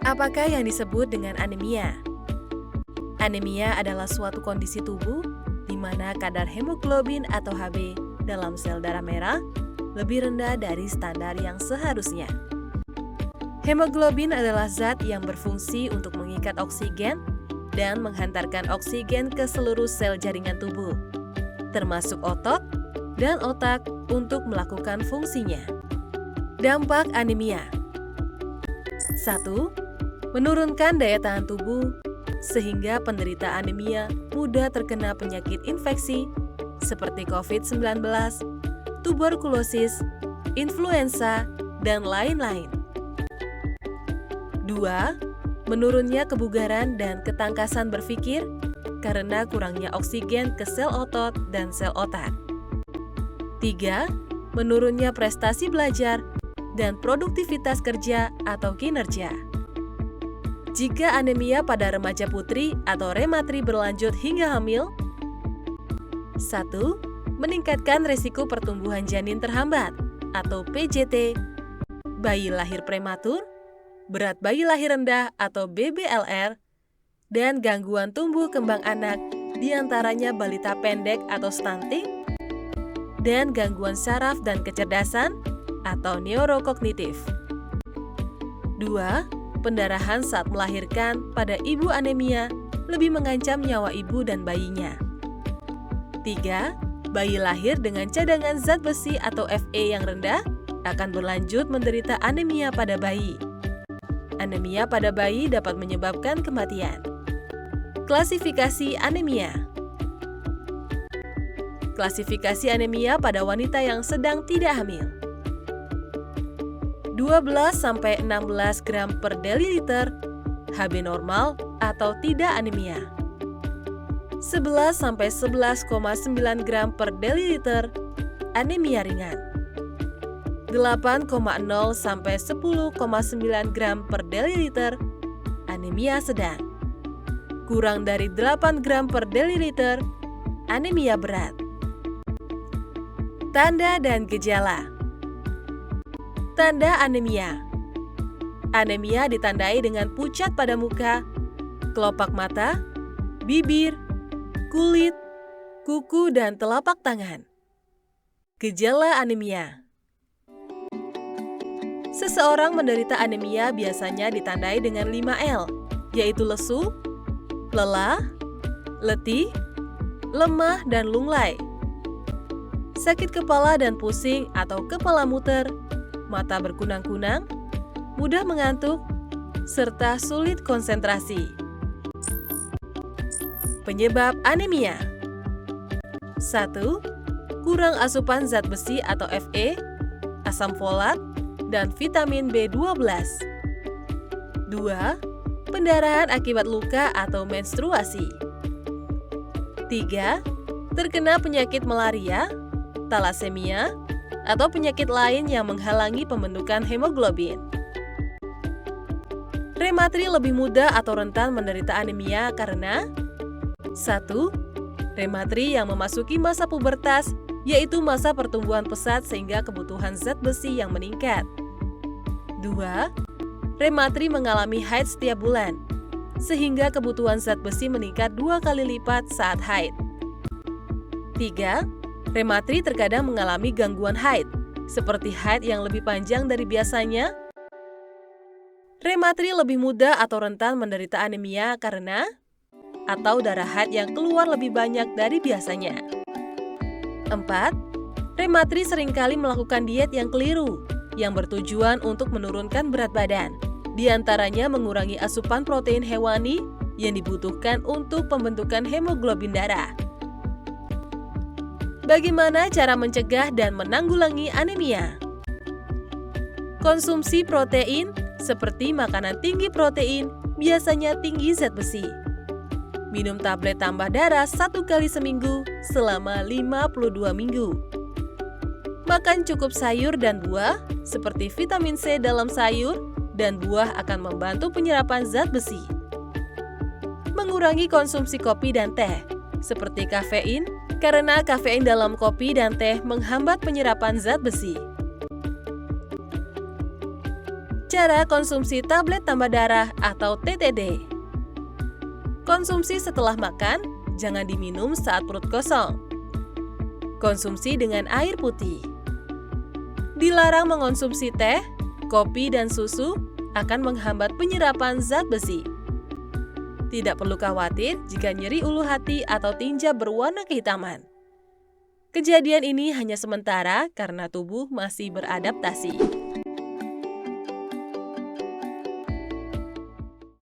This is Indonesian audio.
Apakah yang disebut dengan anemia? Anemia adalah suatu kondisi tubuh di mana kadar hemoglobin atau Hb dalam sel darah merah lebih rendah dari standar yang seharusnya. Hemoglobin adalah zat yang berfungsi untuk mengikat oksigen dan menghantarkan oksigen ke seluruh sel jaringan tubuh, termasuk otot dan otak untuk melakukan fungsinya. Dampak anemia. 1. Menurunkan daya tahan tubuh sehingga penderita anemia mudah terkena penyakit infeksi seperti COVID-19, tuberkulosis, influenza, dan lain-lain. 2. Menurunnya kebugaran dan ketangkasan berpikir karena kurangnya oksigen ke sel otot dan sel otak. 3. Menurunnya prestasi belajar dan produktivitas kerja atau kinerja. Jika anemia pada remaja putri atau rematri berlanjut hingga hamil, 1. Meningkatkan resiko pertumbuhan janin terhambat atau PJT, bayi lahir prematur, berat bayi lahir rendah atau BBLR, dan gangguan tumbuh kembang anak, diantaranya balita pendek atau stunting, dan gangguan saraf dan kecerdasan atau neurokognitif. 2. Pendarahan saat melahirkan pada ibu anemia lebih mengancam nyawa ibu dan bayinya. 3. Bayi lahir dengan cadangan zat besi atau Fe yang rendah akan berlanjut menderita anemia pada bayi. Anemia pada bayi dapat menyebabkan kematian. Klasifikasi anemia. Klasifikasi anemia pada wanita yang sedang tidak hamil. 12-16 gram per deliliter, Hb normal atau tidak anemia. 11-11,9 gram per deliliter, anemia ringan. 8,0-10,9 gram per deliliter, anemia sedang. Kurang dari 8 gram per deliliter, anemia berat. Tanda dan gejala. Tanda anemia. Anemia ditandai dengan pucat pada muka, kelopak mata, bibir, kulit, kuku, dan telapak tangan. Gejala anemia. Seseorang menderita anemia biasanya ditandai dengan 5L, yaitu lesu, lelah, letih, lemah, dan lunglai. Sakit kepala dan pusing atau kepala muter, mata berkunang-kunang, mudah mengantuk, serta sulit konsentrasi. Penyebab anemia. 1. Kurang asupan zat besi atau Fe, asam folat, dan vitamin B12. 2. Pendarahan akibat luka atau menstruasi. 3. Terkena penyakit malaria, talasemia, atau penyakit lain yang menghalangi pembentukan hemoglobin. Rematri lebih mudah atau rentan menderita anemia karena 1. Rematri yang memasuki masa pubertas, yaitu masa pertumbuhan pesat sehingga kebutuhan zat besi yang meningkat. 2. Rematri mengalami haid setiap bulan, sehingga kebutuhan zat besi meningkat 2 kali lipat saat haid. 3. Rematri terkadang mengalami gangguan haid, seperti haid yang lebih panjang dari biasanya. Rematri lebih mudah atau rentan menderita anemia karena atau darah haid yang keluar lebih banyak dari biasanya. 4. Rematri seringkali melakukan diet yang keliru, yang bertujuan untuk menurunkan berat badan, di antaranya mengurangi asupan protein hewani yang dibutuhkan untuk pembentukan hemoglobin darah. Bagaimana cara mencegah dan menanggulangi anemia? Konsumsi protein seperti makanan tinggi protein, biasanya tinggi zat besi. Minum tablet tambah darah 1 kali seminggu selama 52 minggu. Makan cukup sayur dan buah seperti vitamin C dalam sayur dan buah akan membantu penyerapan zat besi. Mengurangi konsumsi kopi dan teh seperti kafein, karena kafein dalam kopi dan teh menghambat penyerapan zat besi. Cara konsumsi tablet tambah darah atau TTD. Konsumsi setelah makan, jangan diminum saat perut kosong. Konsumsi dengan air putih. Dilarang mengonsumsi teh, kopi, dan susu akan menghambat penyerapan zat besi. Tidak perlu khawatir jika nyeri ulu hati atau tinja berwarna kehitaman. Kejadian ini hanya sementara karena tubuh masih beradaptasi.